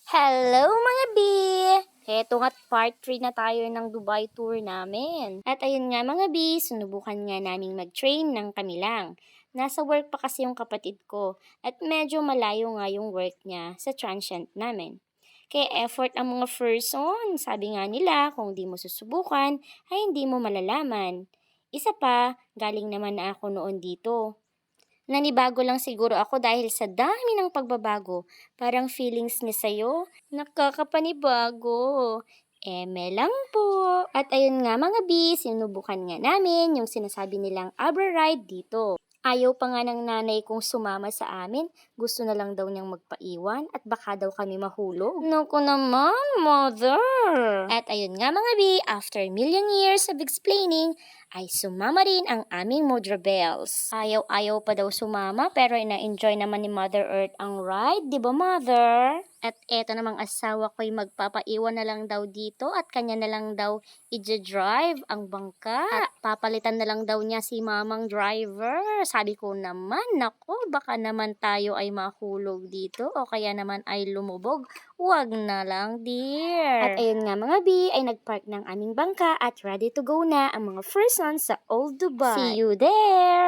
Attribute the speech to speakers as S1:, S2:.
S1: Hello mga B! Heto nga't part 3 na tayo ng Dubai tour namin. At ayun nga mga B, sinubukan nga naming mag-train ng kami lang. Nasa work pa kasi yung kapatid ko at medyo malayo nga yung work niya sa transient namin. Kaya effort ang mga person. Sabi nga nila, kung di mo susubukan, ay hindi mo malalaman. Isa pa, galing naman na ako noon dito. Nanibago lang siguro ako dahil sa dami ng pagbabago. Parang feelings niya sa'yo, nakakapanibago. Eme lang po. At ayun nga mga B, sinubukan nga namin yung sinasabi nilang Abra ride dito. Ayaw pa nga ng nanay kong sumama sa amin. Gusto na lang daw niyang magpaiwan at baka daw kami mahulog. Naku naman, mother! At ayun nga mga B, after million years of explaining, ay sumama rin ang aming Mudra Bells. Ayaw-ayaw pa daw sumama pero ina-enjoy naman ni Mother Earth ang ride, di ba Mother? At eto namang asawa ko'y magpapaiwan na lang daw dito at kanya na lang daw i-drive ang bangka. At papalitan na lang daw niya si mamang driver. Sabi ko naman, nako, baka naman tayo ay mahulog dito o kaya naman ay lumubog. Huwag na lang, dear. At ayun nga mga B, ay nagpark ng aming bangka at ready to go na ang mga persons sa Old Dubai. See you there!